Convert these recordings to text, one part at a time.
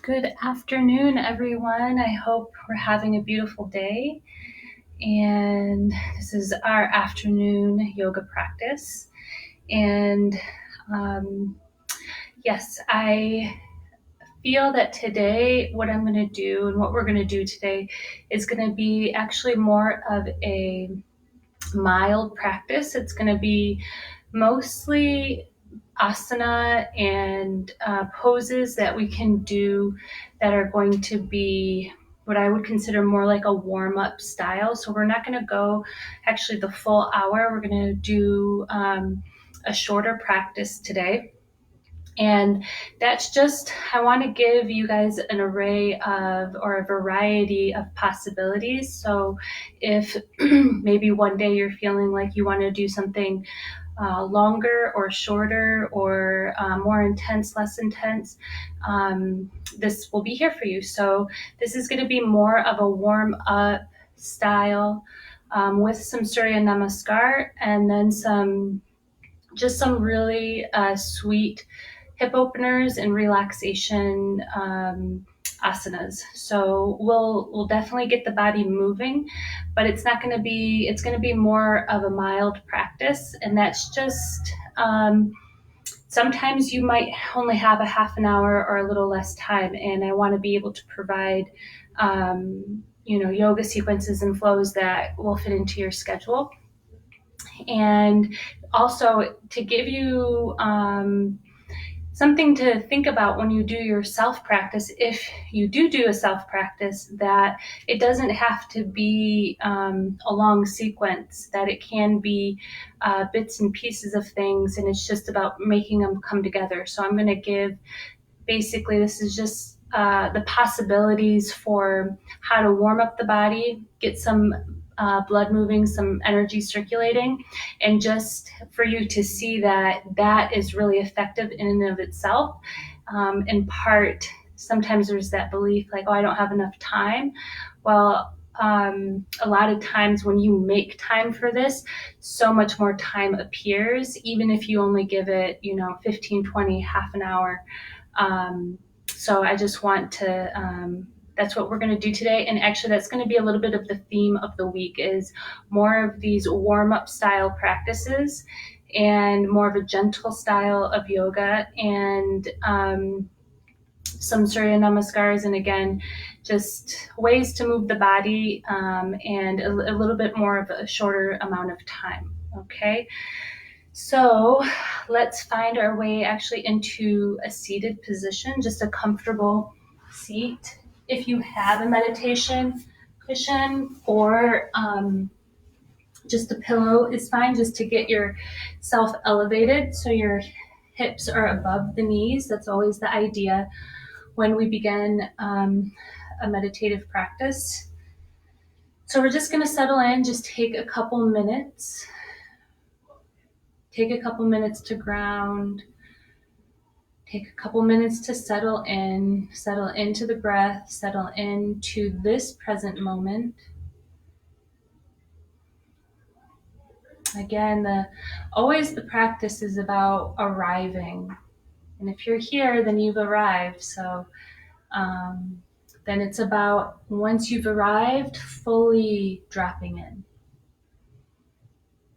Good afternoon, everyone. I hope we're having a beautiful day. And this is our afternoon yoga practice. And yes, I feel that today what I'm going to do and what we're going to do today is going to be actually more of a mild practice. It's going to be mostly asana and poses that we can do that are going to be what I would consider more like a warm-up style. So we're not going to go actually the full hour. We're going to do a shorter practice today. And that's just, I want to give you guys an array of, or a variety of possibilities. So if maybe one day you're feeling like you want to do something longer or shorter or more intense, less intense, this will be here for you. So this is going to be more of a warm up style with some Surya Namaskar and then some really sweet hip openers and relaxation asanas. So we'll definitely get the body moving, but it's going to be more of a mild practice. And that's just, sometimes you might only have a half an hour or a little less time. And I want to be able to provide, yoga sequences and flows that will fit into your schedule. And also to give you something to think about when you do your self-practice, if you do a self-practice, that it doesn't have to be a long sequence, that it can be bits and pieces of things, and it's just about making them come together. So I'm going to give, basically, this is just the possibilities for how to warm up the body, get some blood moving, some energy circulating, and just for you to see that that is really effective in and of itself. In part, sometimes there's that belief like, oh, I don't have enough time. Well, a lot of times when you make time for this, so much more time appears, even if you only give it, 15, 20, half an hour. So I just want to, that's what we're going to do today. And actually that's going to be a little bit of the theme of the week, is more of these warm-up style practices and more of a gentle style of yoga, and some Surya Namaskars, and again, just ways to move the body, and a little bit more of a shorter amount of time. Okay. So let's find our way actually into a seated position, just a comfortable seat. If you have a meditation cushion or just a pillow is fine, just to get yourself elevated so your hips are above the knees. That's always the idea when we begin a meditative practice. So we're just going to settle in, just take a couple minutes. Take a couple minutes to ground. Take a couple minutes to settle into the breath, settle into this present moment. Again, always the practice is about arriving. And if you're here, then you've arrived. So then it's about, once you've arrived, fully dropping in.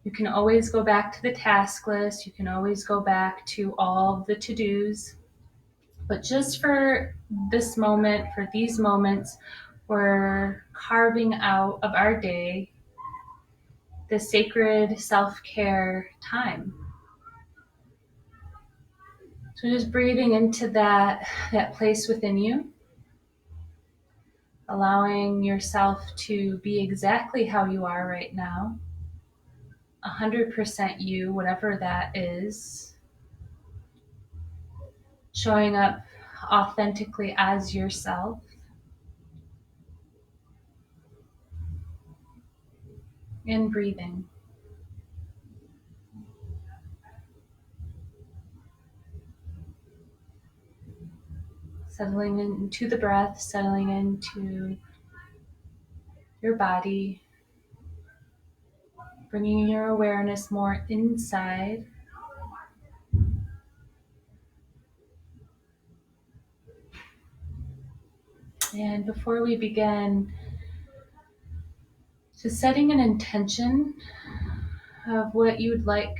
You can always go back to the task list. You can always go back to all the to-dos. But just for this moment, for these moments, we're carving out of our day the sacred self-care time. So just breathing into that place within you, allowing yourself to be exactly how you are right now, 100% you, whatever that is, showing up authentically as yourself. And breathing. Settling into the breath, settling into your body, bringing your awareness more inside. And before we begin, just setting an intention of what you'd like,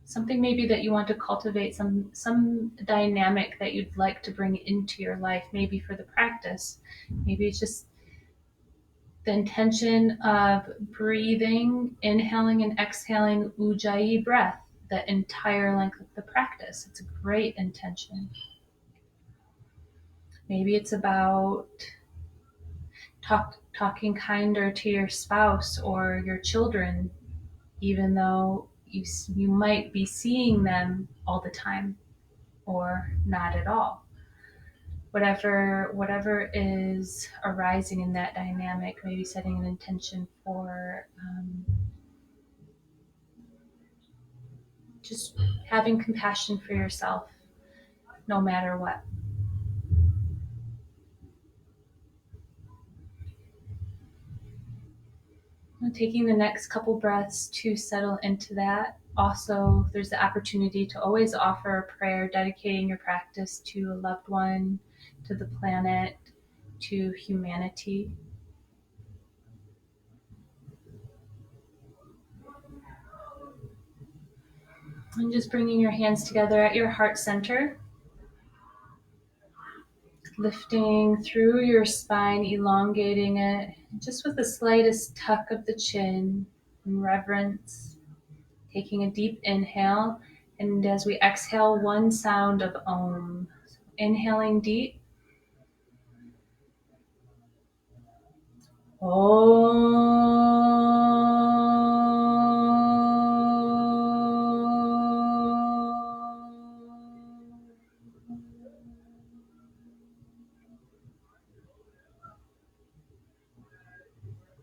something maybe that you want to cultivate, some dynamic that you'd like to bring into your life, maybe for the practice. Maybe it's just the intention of breathing, inhaling and exhaling Ujjayi breath the entire length of the practice. It's a great intention. Maybe it's about talking kinder to your spouse or your children, even though you might be seeing them all the time or not at all. Whatever is arising in that dynamic, maybe setting an intention for just having compassion for yourself no matter what. And taking the next couple breaths to settle into that. Also, there's the opportunity to always offer a prayer dedicating your practice to a loved one, to the planet, to humanity. And just bringing your hands together at your heart center, lifting through your spine, elongating it, just with the slightest tuck of the chin in reverence. Taking a deep inhale, and as we exhale, one sound of Om. So inhaling deep.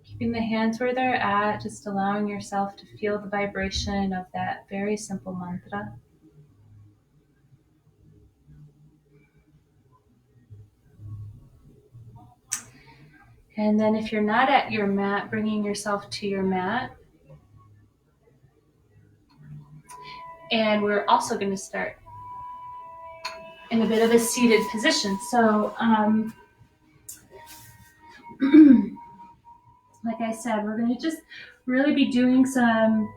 Keeping the hands where they're at, just allowing yourself to feel the vibration of that very simple mantra. And then if you're not at your mat, bringing yourself to your mat. And we're also going to start in a bit of a seated position. So, like I said, we're going to just really be doing some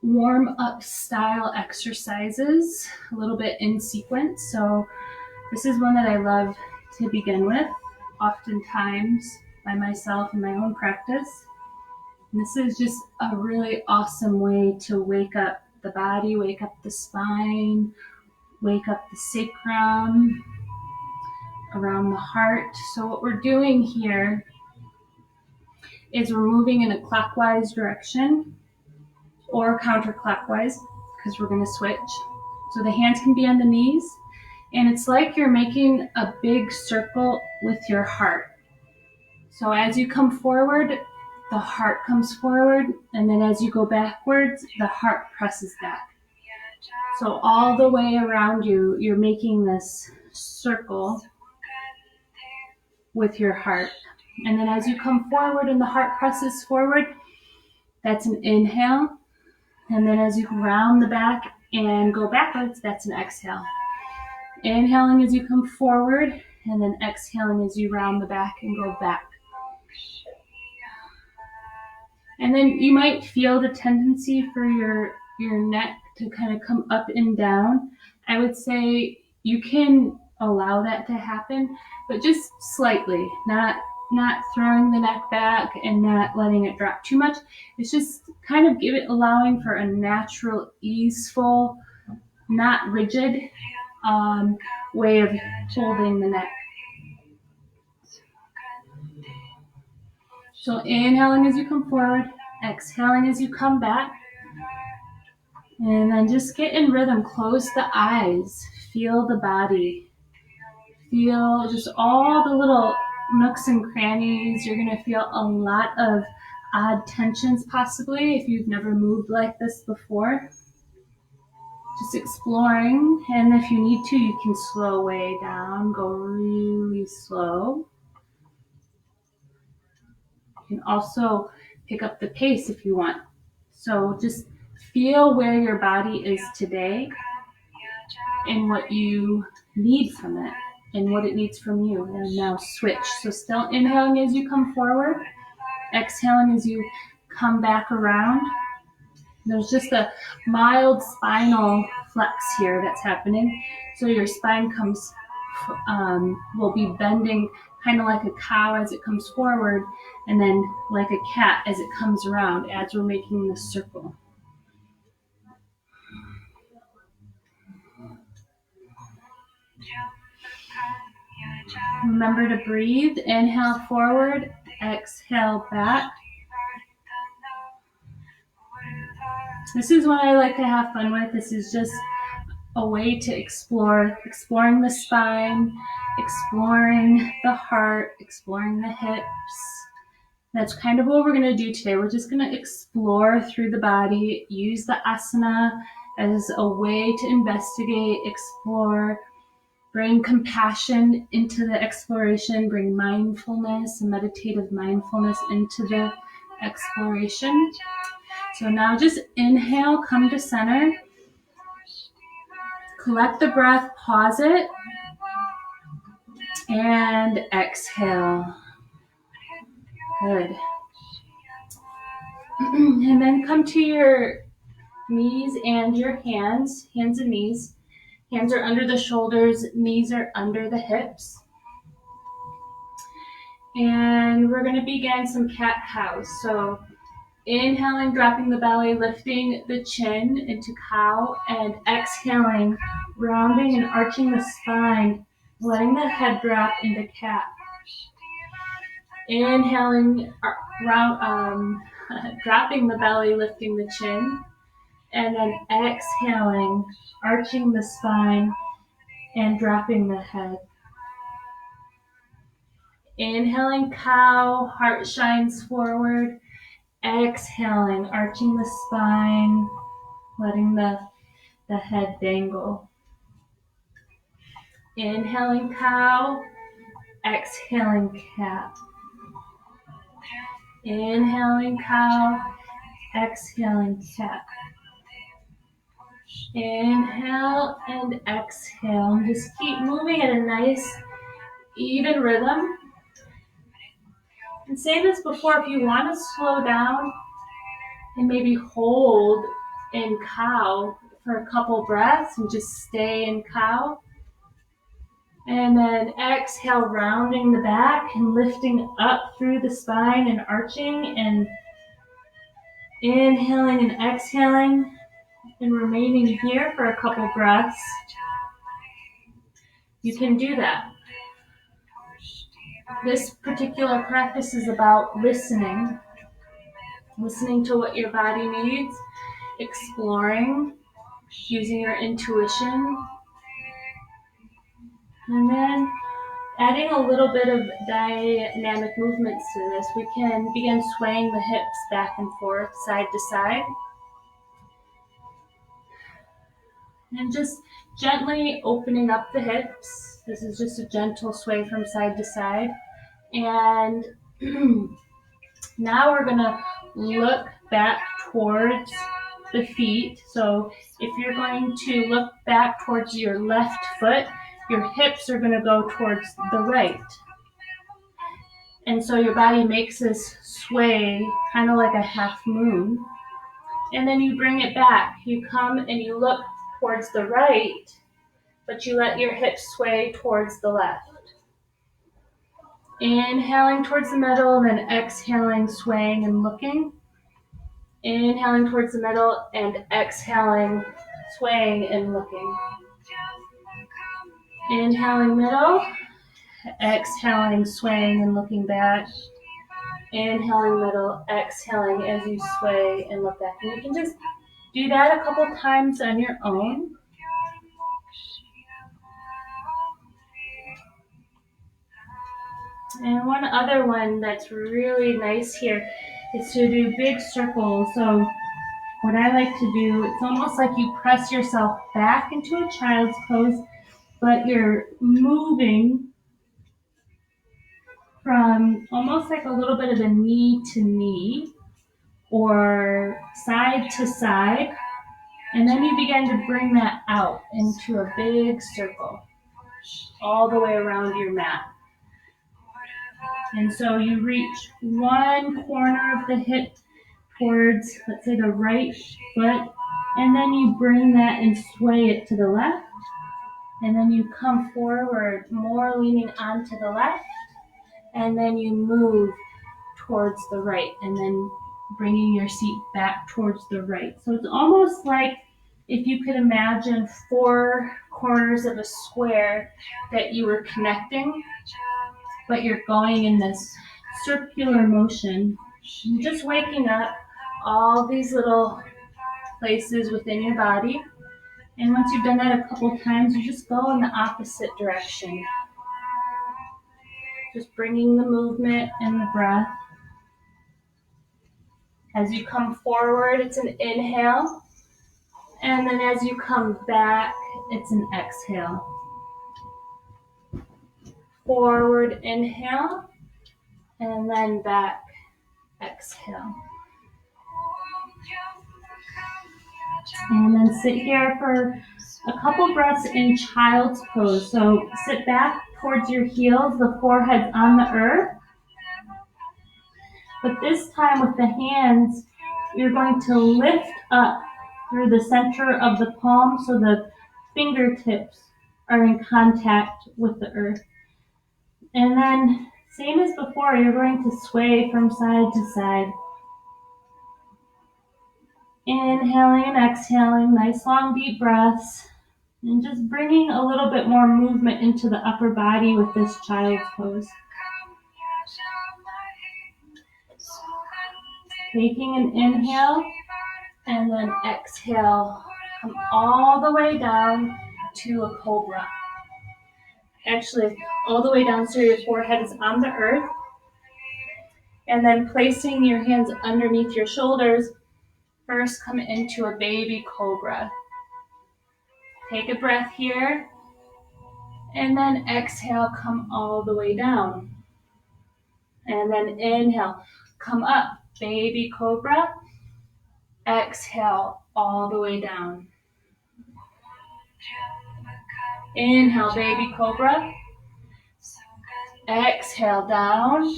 warm up style exercises, a little bit in sequence. So this is one that I love to begin with, oftentimes by myself in my own practice. And this is just a really awesome way to wake up the body, wake up the spine, wake up the sacrum, around the heart. So what we're doing here is we're moving in a clockwise direction or counterclockwise, because we're going to switch. So the hands can be on the knees, and it's like you're making a big circle with your heart. So as you come forward, the heart comes forward, and then as you go backwards, the heart presses back. So all the way around you, you're making this circle with your heart. And then as you come forward and the heart presses forward, that's an inhale. And then as you round the back and go backwards, that's an exhale. Inhaling as you come forward, and then exhaling as you round the back and go back. And then you might feel the tendency for your neck to kind of come up and down. I would say you can allow that to happen, but just slightly, not throwing the neck back and not letting it drop too much. It's just kind of allowing for a natural, easeful, not rigid way of holding the neck. So inhaling as you come forward, exhaling as you come back, and then just get in rhythm. Close the eyes, feel the body, feel just all the little nooks and crannies. You're going to feel a lot of odd tensions possibly if you've never moved like this before. Just exploring, and if you need to, you can slow way down, go really slow. You can also pick up the pace if you want. So just feel where your body is today and what you need from it. and what it needs from you. And now switch. So still inhaling as you come forward, exhaling as you come back around. There's just a mild spinal flex here that's happening. So your spine will be bending kind of like a cow as it comes forward, and then like a cat as it comes around as we're making this circle. Remember to breathe. Inhale forward, exhale back. This is what I like to have fun with. This is just a way to exploring the spine, exploring the heart, exploring the hips. That's kind of what we're going to do today. We're just going to explore through the body, use the asana as a way to investigate, explore, bring compassion into the exploration, bring mindfulness and meditative mindfulness into the exploration. So now just inhale, come to center, collect the breath, pause it, and exhale. Good. And then come to your knees and your hands and knees. Hands are under the shoulders, knees are under the hips. And we're going to begin some cat-cows. So inhaling, dropping the belly, lifting the chin into cow, and exhaling, rounding and arching the spine, letting the head drop into cat. Inhaling, dropping the belly, lifting the chin, and then exhaling, arching the spine and dropping the head. Inhaling, cow, heart shines forward. Exhaling, arching the spine, letting the head dangle. Inhaling, cow. Exhaling, cat. Inhaling, cow. Exhaling, cat. Inhale and exhale. And just keep moving at a nice, even rhythm. And say this before, if you want to slow down and maybe hold in cow for a couple breaths and just stay in cow. And then exhale, rounding the back and lifting up through the spine and arching, and inhaling and exhaling and remaining here for a couple breaths. You can do that. This particular practice is about listening to what your body needs, exploring, using your intuition, and then adding a little bit of dynamic movements to this. We can begin swaying the hips back and forth, side to side, and just gently opening up the hips. This is just a gentle sway from side to side. And now we're going to look back towards the feet. So if you're going to look back towards your left foot, your hips are going to go towards the right. And so your body makes this sway kind of like a half moon. And then you bring it back. You come and you look towards the right, but you let your hips sway towards the left. Inhaling towards the middle, and then exhaling, swaying and looking. Inhaling towards the middle and exhaling, swaying and looking. Inhaling middle, exhaling, swaying and looking back. Inhaling middle, exhaling as you sway and look back. And you can just do that a couple times on your own. And one other one that's really nice here is to do big circles. So what I like to do, it's almost like you press yourself back into a child's pose, but you're moving from almost like a little bit of a knee to knee or side to side. And then you begin to bring that out into a big circle. all the way around your mat. And so you reach one corner of the hip towards, let's say, the right foot, and then you bring that and sway it to the left. And then you come forward, more leaning onto the left, and then you move towards the right, and then bringing your seat back towards the right. So it's almost like if you could imagine 4 corners of a square that you were connecting, but you're going in this circular motion, just waking up all these little places within your body. And once you've done that a couple times, you just go in the opposite direction. Just bringing the movement and the breath. As you come forward, it's an inhale. And then as you come back, it's an exhale. Forward inhale, and then back exhale. And then sit here for a couple breaths in child's pose. So sit back towards your heels, the forehead's on the earth. But this time with the hands, you're going to lift up through the center of the palm so the fingertips are in contact with the earth. And then, same as before, you're going to sway from side to side. Inhaling and exhaling, nice long deep breaths. And just bringing a little bit more movement into the upper body with this child's pose. Taking an inhale and then exhale. Come all the way down to a cobra. Actually, all the way down so your forehead is on the earth. And then placing your hands underneath your shoulders, first come into a baby cobra. Take a breath here. And then exhale, come all the way down. And then inhale, come up, baby cobra. Exhale, all the way down. Inhale, baby cobra. Exhale, down.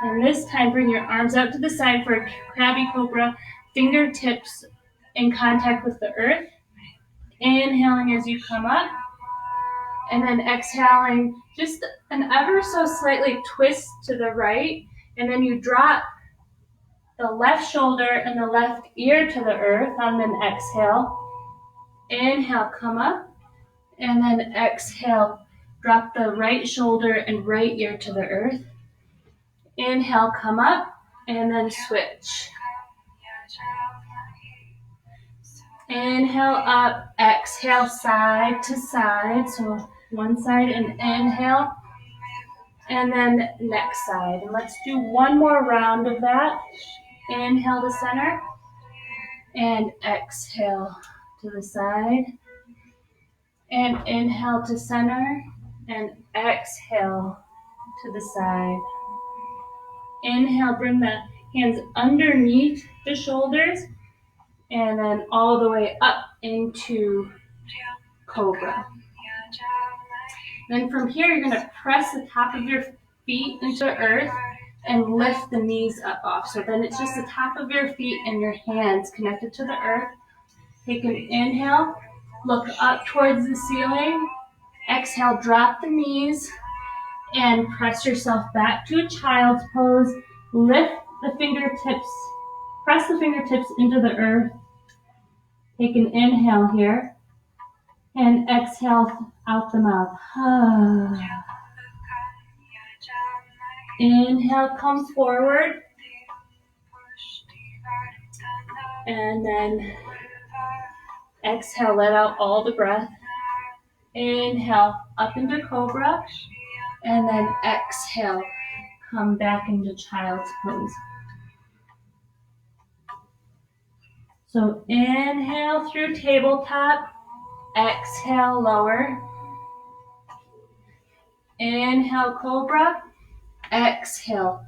And this time, bring your arms out to the side for a crabby cobra. Fingertips in contact with the earth. Inhaling as you come up. And then exhaling, just an ever so slightly twist to the right. And then you drop the left shoulder and the left ear to the earth on an exhale. Inhale, come up. And then exhale, drop the right shoulder and right ear to the earth. Inhale, come up, and then switch. Inhale up, exhale side to side. So one side and inhale, and then next side. And let's do one more round of that. Inhale to center, and exhale to the side. And inhale to center, and exhale to the side. Inhale, bring the hands underneath the shoulders, and then all the way up into cobra. Then from here, you're going to press the top of your feet into the earth and lift the knees up off. So then it's just the top of your feet and your hands connected to the earth. Take an inhale, look up towards the ceiling. Exhale, drop the knees and press yourself back to a child's pose. Lift the fingertips, press the fingertips into the earth. Take an inhale here and exhale out the mouth. Inhale, come forward. And then exhale, let out all the breath. Inhale, up into cobra. And then exhale, come back into child's pose. So inhale through tabletop. Exhale, lower. Inhale, cobra. Exhale,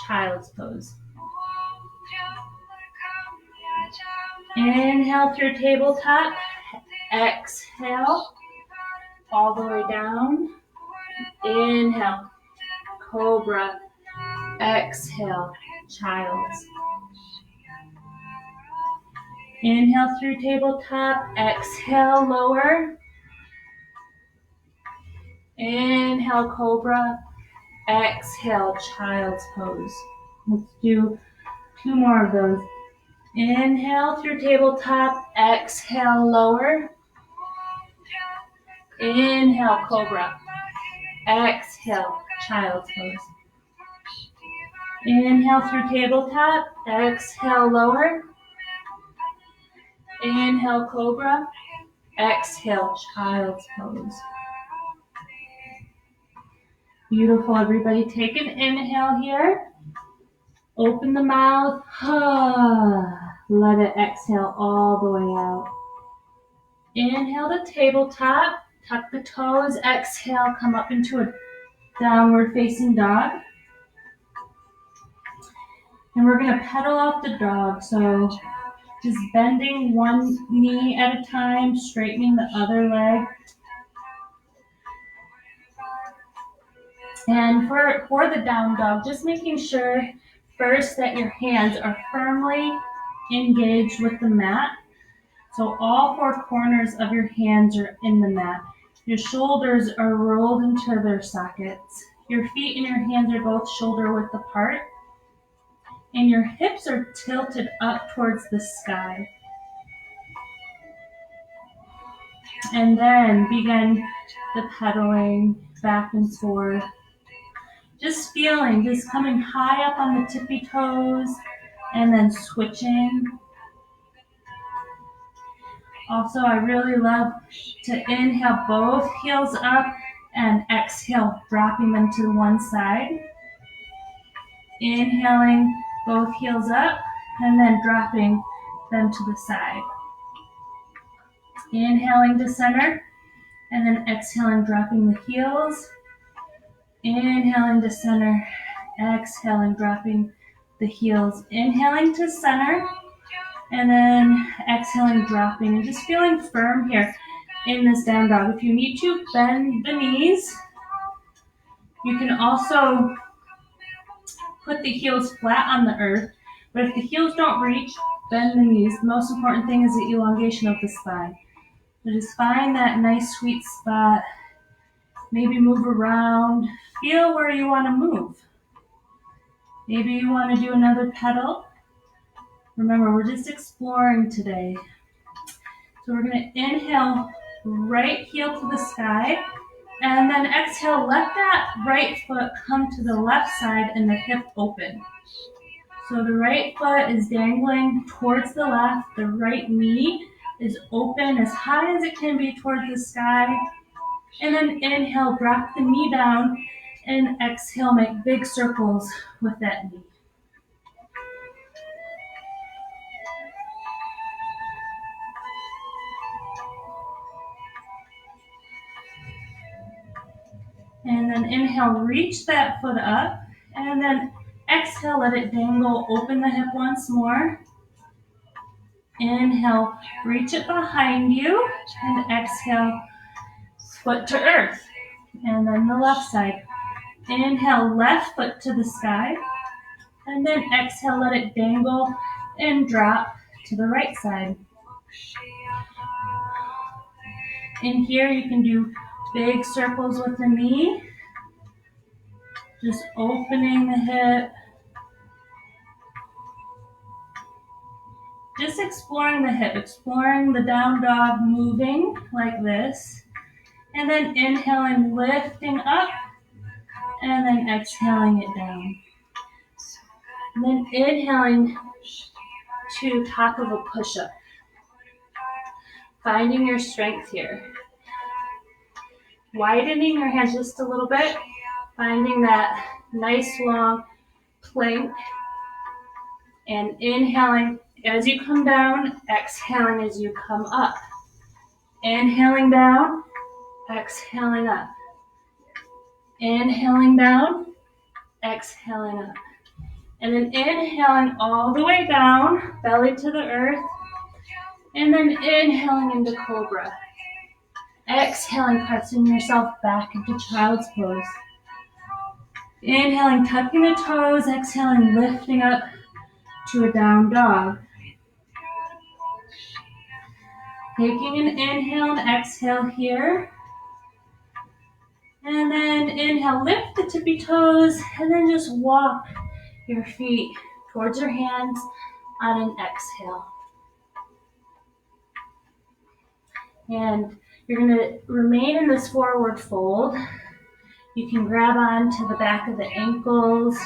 child's pose. Inhale through tabletop. Exhale. all the way down. Inhale, cobra. Exhale, child's. Inhale through tabletop. Exhale, lower. Inhale, cobra. Exhale, child's pose. Let's do 2 more of those. Inhale through tabletop. Exhale, lower. Inhale, cobra. Exhale, child's pose. Inhale through tabletop. Exhale, lower. Inhale, cobra. Exhale, child's pose. Beautiful, everybody. Take an inhale here. Open the mouth. Let it exhale all the way out. Inhale to tabletop. Tuck the toes. Exhale, come up into a downward facing dog. And we're going to pedal out the dog. So just bending one knee at a time, straightening the other leg. And for the down dog, just making sure first that your hands are firmly engaged with the mat. So all 4 corners of your hands are in the mat. Your shoulders are rolled into their sockets. Your feet and your hands are both shoulder width apart. And your hips are tilted up towards the sky. And then begin the pedaling back and forth. Just feeling, just coming high up on the tippy toes and then switching. Also, I really love to inhale both heels up and exhale, dropping them to one side. Inhaling both heels up and then dropping them to the side. Inhaling to center and then exhaling, dropping the heels. Inhaling to center, exhaling, dropping the heels. Inhaling to center, and then exhaling, dropping, and just feeling firm here in this down dog. If you need to, bend the knees. You can also put the heels flat on the earth, but if the heels don't reach, bend the knees. The most important thing is the elongation of the spine. So just find that nice sweet spot. Maybe move around. Feel where you want to move. Maybe you want to do another pedal. Remember, we're just exploring today. So we're going to inhale, right heel to the sky, and then exhale, let that right foot come to the left side and the hip open. So the right foot is dangling towards the left, the right knee is open as high as it can be towards the sky. And then inhale, drop the knee down, and exhale, make big circles with that knee. And then inhale, reach that foot up, and then exhale, let it dangle, open the hip once more. Inhale, reach it behind you, and exhale, foot to earth. And then the left side. Inhale, left foot to the sky, and then exhale, let it dangle and drop to the right side. In here, you can do big circles with the knee, just opening the hip, just exploring the hip, exploring the down dog, moving like this, and then inhaling, lifting up, and then exhaling it down. And then inhaling to top of a push-up. Finding your strength here. Widening your hands just a little bit. Finding that nice long plank. And inhaling as you come down, exhaling as you come up. Inhaling down, exhaling up. Inhaling down, exhaling up. And then inhaling all the way down, belly to the earth. And then inhaling into cobra. Exhaling, pressing yourself back into child's pose. Inhaling, tucking the toes. Exhaling, lifting up to a down dog. Taking an inhale and exhale here. And then inhale, lift the tippy toes, and then just walk your feet towards your hands on an exhale. And you're going to remain in this forward fold. You can grab onto the back of the ankles.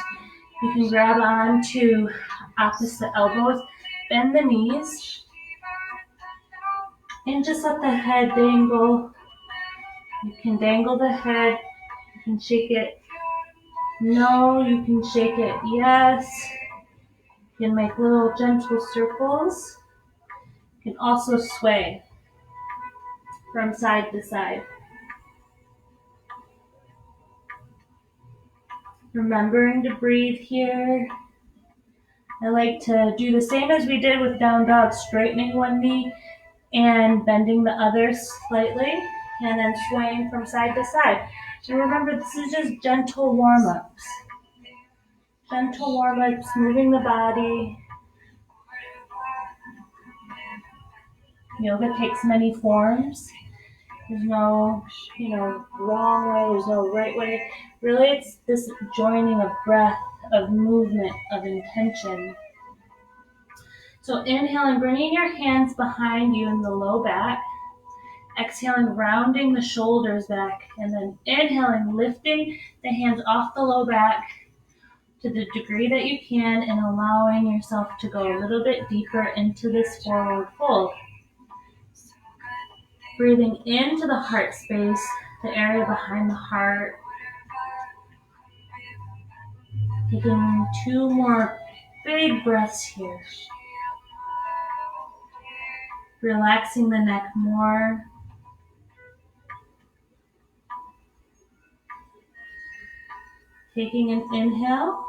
You can grab onto opposite elbows. Bend the knees. And just let the head dangle. You can dangle the head. You can shake it. No, you can shake it. Yes. You can make little gentle circles. You can also sway from side to side. Remembering to breathe here. I like to do the same as we did with down dog, straightening one knee and bending the other slightly, and then swaying from side to side. And remember, this is just gentle warm-ups. Gentle warm-ups, moving the body. Yoga takes many forms. There's no, wrong way. There's no right way. Really, it's this joining of breath, of movement, of intention. So inhaling, bringing your hands behind you in the low back. Exhaling, rounding the shoulders back. And then inhaling, lifting the hands off the low back to the degree that you can, and allowing yourself to go a little bit deeper into this forward fold. Breathing into the heart space, the area behind the heart. Taking 2 more big breaths here. Relaxing the neck more. Taking an inhale.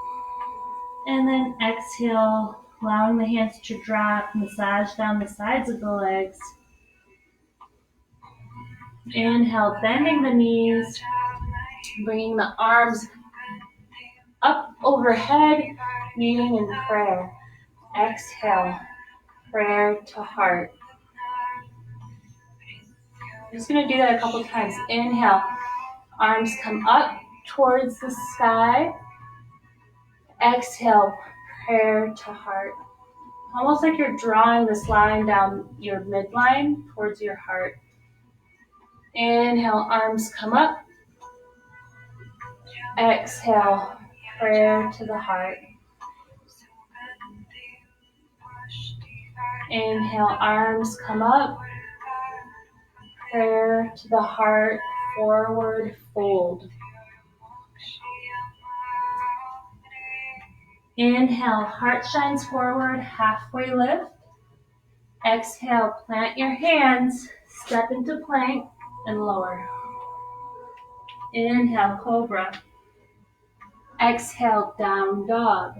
And then exhale, allowing the hands to drop, massage down the sides of the legs. Inhale, bending the knees, bringing the arms up overhead, meeting in prayer. Exhale, prayer to heart. I'm just going to do that a couple times. Inhale, arms come up towards the sky. Exhale, prayer to heart. Almost like you're drawing this line down your midline towards your heart. Inhale, arms come up. Exhale, prayer to the heart. Inhale, arms come up. Prayer to the heart, forward fold. Inhale, heart shines forward, halfway lift. Exhale, plant your hands, step into plank, and lower. Inhale, cobra. Exhale, down dog.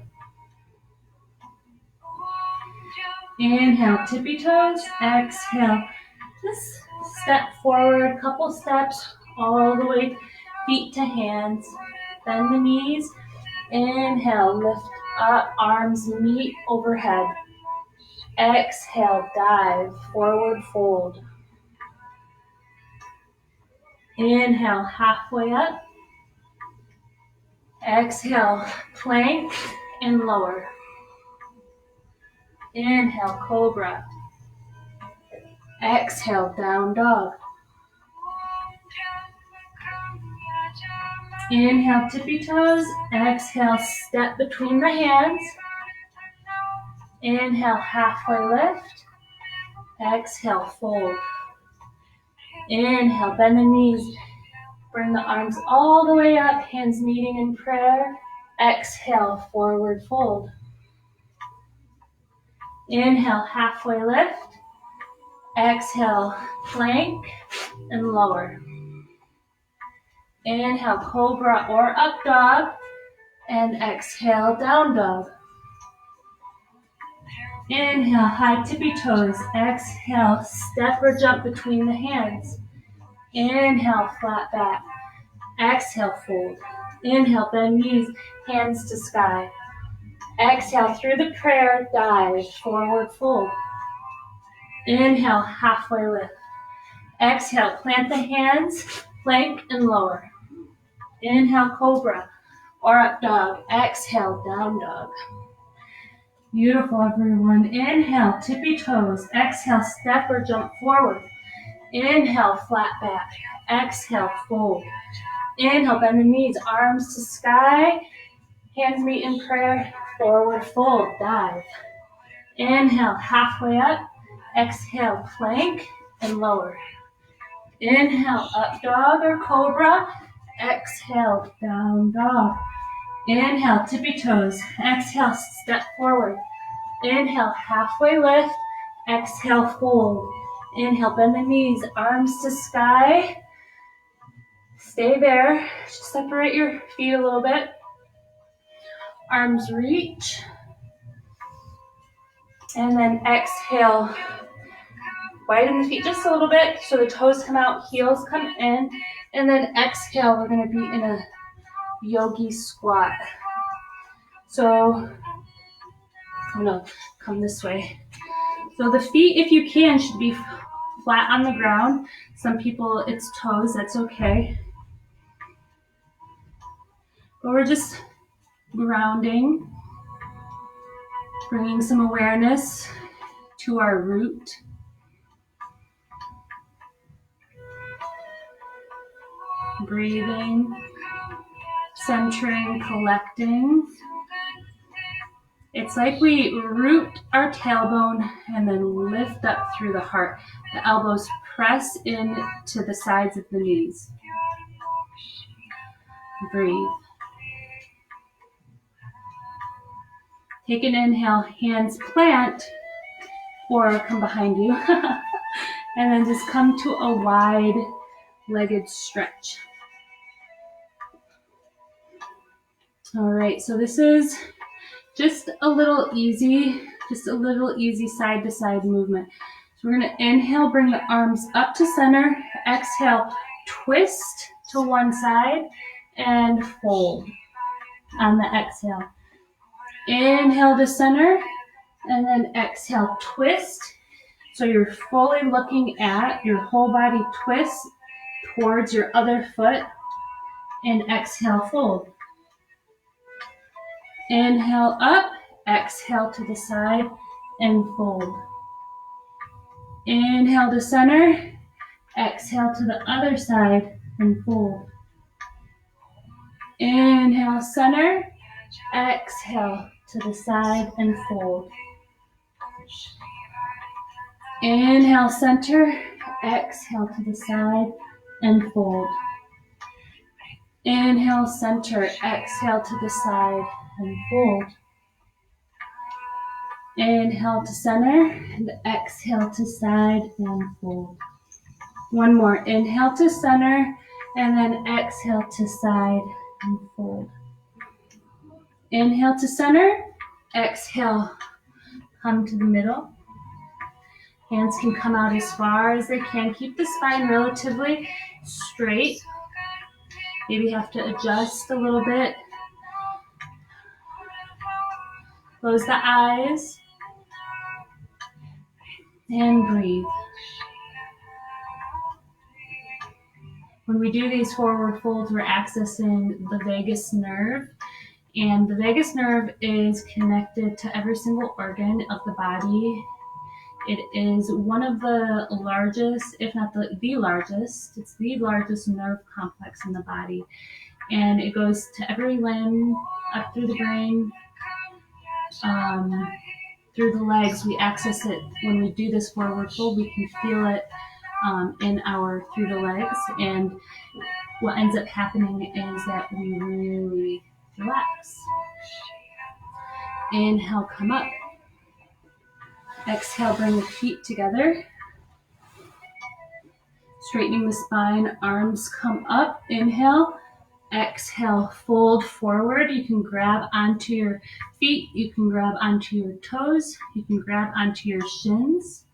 Inhale, tippy toes. Exhale, just step forward, couple steps, all the way, feet to hands. Bend the knees. Inhale, lift up, arms meet overhead. Exhale, dive, forward fold. Inhale, halfway up. Exhale, plank and lower. Inhale, cobra. Exhale, down dog. Inhale, tippy toes. Exhale, step between the hands. Inhale, halfway lift. Exhale, fold. Inhale, bend the knees. Bring the arms all the way up, hands meeting in prayer. Exhale, forward fold. Inhale, halfway lift. Exhale, plank and lower. Inhale, cobra or up dog. And exhale, down dog. Inhale, high tippy toes. Exhale, step or jump between the hands. Inhale, flat back. Exhale, fold. Inhale, bend knees, hands to sky. Exhale, through the prayer, dive, forward fold. Inhale, halfway lift. Exhale, plant the hands, plank and lower. Inhale, cobra or up dog. Exhale, down dog. Beautiful, everyone. Inhale, tippy toes. Exhale, step or jump forward. Inhale, flat back. Exhale, fold. Inhale, bend the knees, arms to sky. Hands meet in prayer. Forward fold, dive. Inhale, halfway up. Exhale, plank and lower. Inhale, up dog or cobra. Exhale, down dog. Inhale, tippy toes. Exhale, step forward. Inhale, halfway lift. Exhale, fold. Inhale, bend the knees, arms to sky. Stay there. Just separate your feet a little bit. Arms reach. And then exhale. Widen the feet just a little bit so the toes come out, heels come in. And then exhale, we're going to be in a yogi squat. So I'm going to come this way. So the feet, if you can, should be flat on the ground. Some people, it's toes, that's okay. But we're just grounding, bringing some awareness to our root. Breathing, centering, collecting. It's like we root our tailbone and then lift up through the heart. The elbows press in to the sides of the knees. Breathe. Take an inhale, hands plant or come behind you. And then just come to a wide-legged stretch. All right, so this is just a little easy side-to-side movement. So we're going to inhale, bring the arms up to center. Exhale, twist to one side and fold on the exhale. Inhale to center and then exhale, twist. So you're fully looking at your whole body twist towards your other foot and exhale, fold. Inhale up, exhale to the side and fold. Inhale to center, exhale to the other side and fold. Inhale, center, exhale to the side and fold. Inhale, center, exhale to the side and fold. Inhale, center, exhale to the side and fold. Inhale to center and exhale to side and fold. One more. Inhale to center and then exhale to side and fold. Inhale to center, exhale, come to the middle. Hands can come out as far as they can. Keep the spine relatively straight. Maybe have to adjust a little bit. Close the eyes and breathe. When we do these forward folds, we're accessing the vagus nerve. And the vagus nerve is connected to every single organ of the body. It is one of the largest, if not the largest, it's the largest nerve complex in the body. And it goes to every limb, up through the brain, through the legs. We access it when we do this forward fold. We can feel it through the legs. And what ends up happening is that we really relax. Inhale, come up. Exhale, bring the feet together. Straightening the spine, arms come up. Inhale, exhale, fold forward. You can grab onto your feet. You can grab onto your toes. You can grab onto your shins.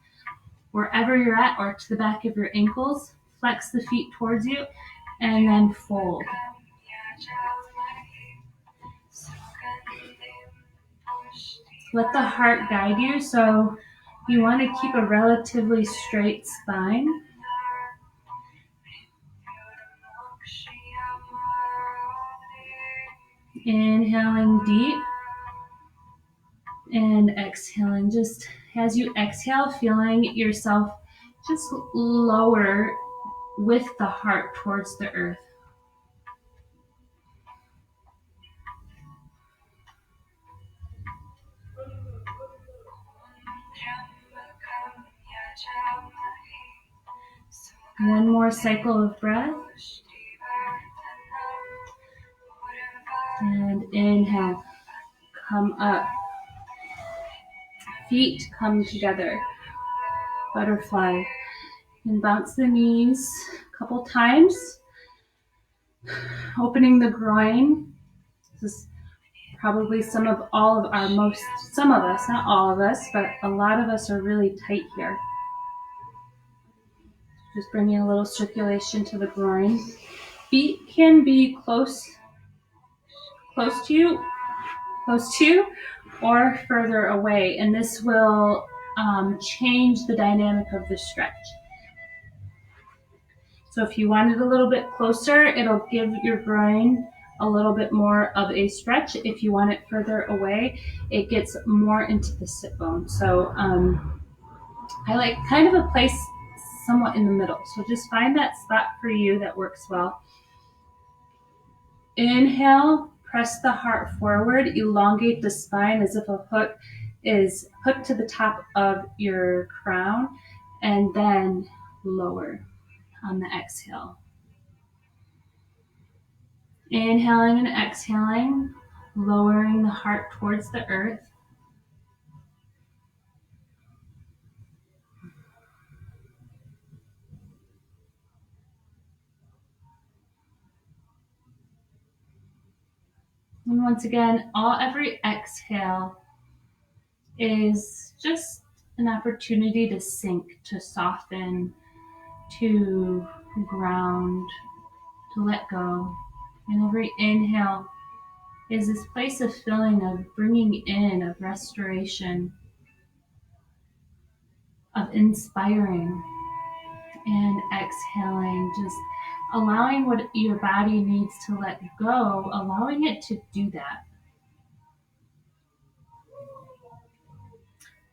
Wherever you're at or to the back of your ankles, flex the feet towards you, and then fold. Let the heart guide you. So you want to keep a relatively straight spine. Inhaling deep and exhaling. Just as you exhale, feeling yourself just lower with the heart towards the earth. One more cycle of breath. And inhale. Come up. Feet come together. Butterfly. And bounce the knees a couple times. Opening the groin. This is probably some of us, not all of us, but a lot of us are really tight here. Just bringing a little circulation to the groin. Feet can be close to you, or further away, and this will change the dynamic of the stretch. So if you want it a little bit closer, it'll give your groin a little bit more of a stretch. If you want it further away, it gets more into the sit bone. So I like kind of a place somewhat in the middle. So just find that spot for you that works well. Inhale, press the heart forward, elongate the spine as if a hook is hooked to the top of your crown, and then lower on the exhale. Inhaling and exhaling, lowering the heart towards the earth. And once again, every exhale is just an opportunity to sink, to soften, to ground, to let go. And every inhale is this place of feeling, of bringing in, of restoration, of inspiring, and exhaling, just allowing what your body needs to let go, allowing it to do that.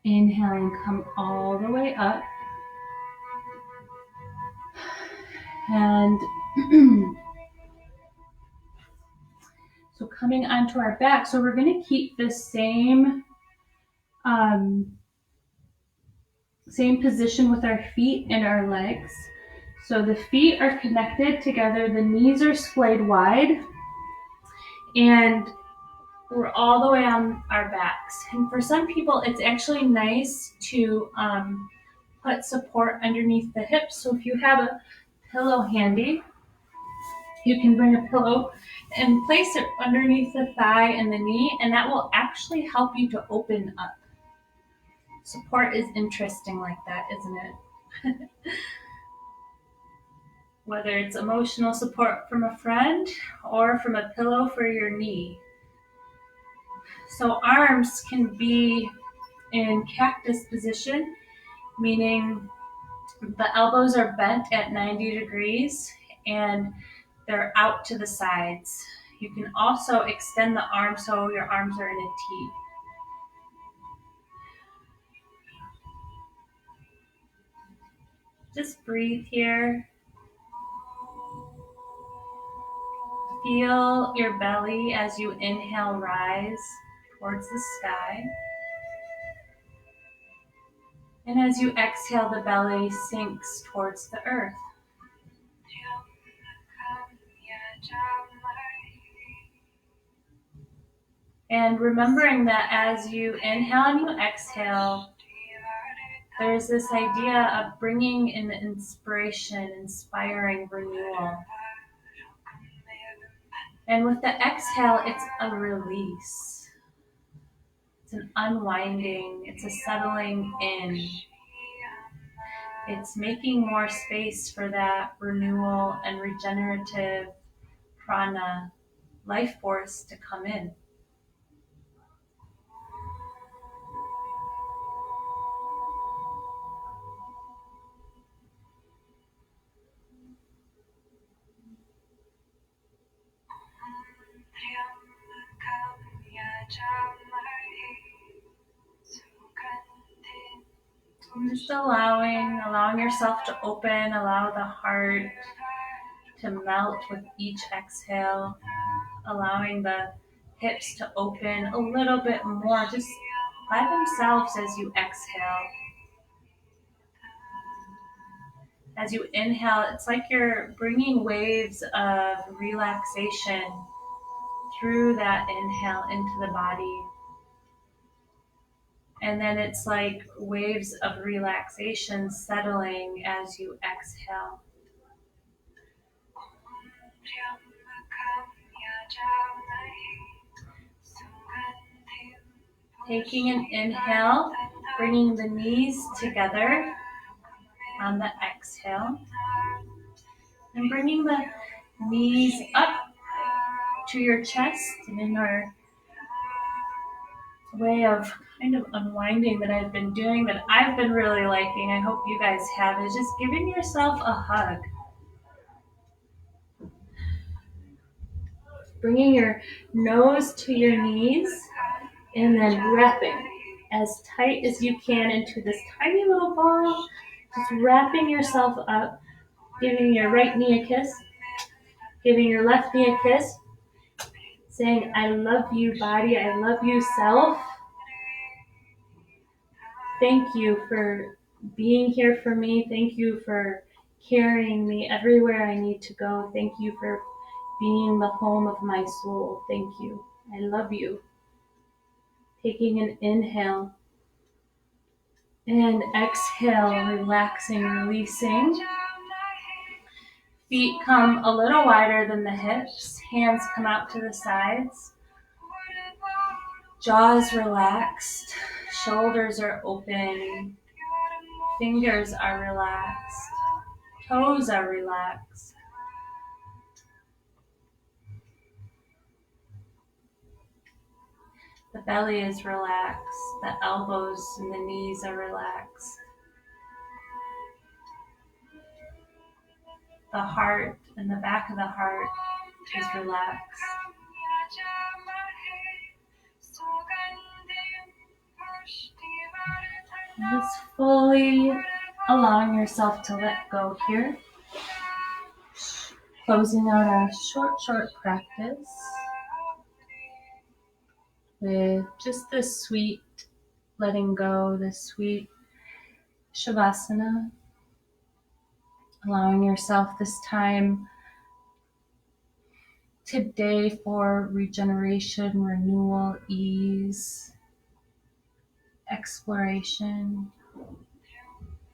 Inhaling, come all the way up. And so coming onto our back. So we're going to keep the same position with our feet and our legs. So the feet are connected together, the knees are splayed wide, and we're all the way on our backs. And for some people, it's actually nice to put support underneath the hips. So if you have a pillow handy, you can bring a pillow and place it underneath the thigh and the knee, and that will actually help you to open up. Support is interesting like that, isn't it? Whether it's emotional support from a friend or from a pillow for your knee. So arms can be in cactus position, meaning the elbows are bent at 90 degrees and they're out to the sides. You can also extend the arms so your arms are in a T. Just breathe here. Feel your belly as you inhale rise towards the sky. And as you exhale, the belly sinks towards the earth. And remembering that as you inhale and you exhale, there's this idea of bringing in the inspiration, inspiring renewal. And with the exhale, it's a release. It's an unwinding, it's a settling in. It's making more space for that renewal and regenerative prana life force to come in. And just allowing yourself to open, allow the heart to melt with each exhale, allowing the hips to open a little bit more, just by themselves as you exhale. As you inhale, it's like you're bringing waves of relaxation through that inhale into the body. And then it's like waves of relaxation settling as you exhale. Taking an inhale, bringing the knees together on the exhale. And bringing the knees up to your chest in our way of kind of unwinding that I've been doing, that I've been really liking. I hope you guys have, is just giving yourself a hug. Bringing your nose to your knees and then wrapping as tight as you can into this tiny little ball. Just wrapping yourself up, giving your right knee a kiss, giving your left knee a kiss, saying, I love you, body. I love you, self. Thank you for being here for me. Thank you for carrying me everywhere I need to go. Thank you for being the home of my soul. Thank you. I love you. Taking an inhale and exhale, relaxing, releasing. Feet come a little wider than the hips. Hands come out to the sides. Jaws relaxed. Shoulders are open. Fingers are relaxed. Toes are relaxed. The belly is relaxed. The elbows and the knees are relaxed. The heart and the back of the heart is relaxed. And just fully allowing yourself to let go here. Closing out our short practice with just this sweet letting go, this sweet shavasana. Allowing yourself this time today for regeneration, renewal, ease, exploration,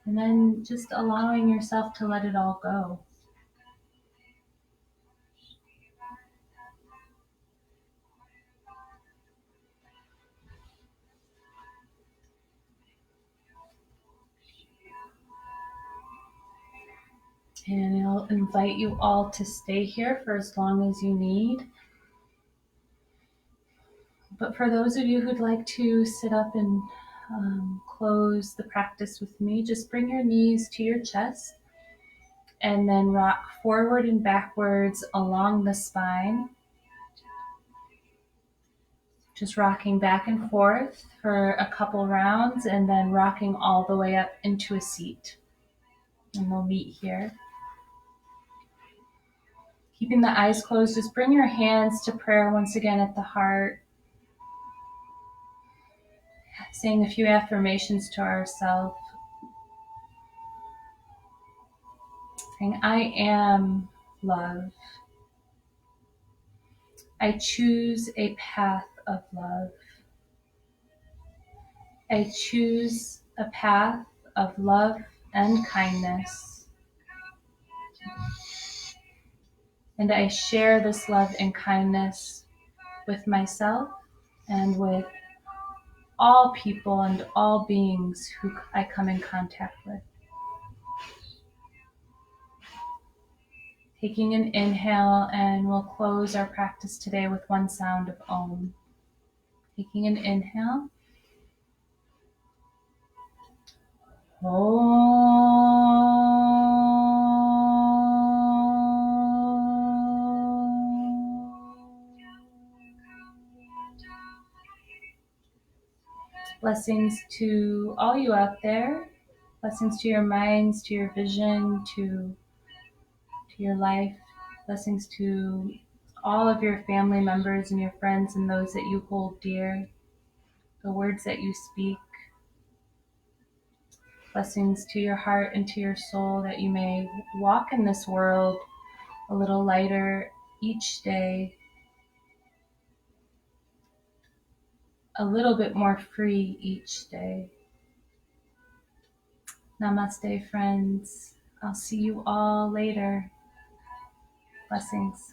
and then just allowing yourself to let it all go. And I'll invite you all to stay here for as long as you need. But for those of you who'd like to sit up and close the practice with me, just bring your knees to your chest and then rock forward and backwards along the spine. Just rocking back and forth for a couple rounds and then rocking all the way up into a seat. And we'll meet here. Keeping the eyes closed, just bring your hands to prayer once again at the heart. Saying a few affirmations to ourselves. Saying, I am love. I choose a path of love. I choose a path of love and kindness. And I share this love and kindness with myself and with all people and all beings who I come in contact with. Taking an inhale, and we'll close our practice today with one sound of Om. Taking an inhale. Blessings to all you out there. Blessings to your minds, to your vision, to your life. Blessings to all of your family members and your friends and those that you hold dear. The words that you speak. Blessings to your heart and to your soul, that you may walk in this world a little lighter each day, a little bit more free each day. Namaste, friends. I'll see you all later. Blessings.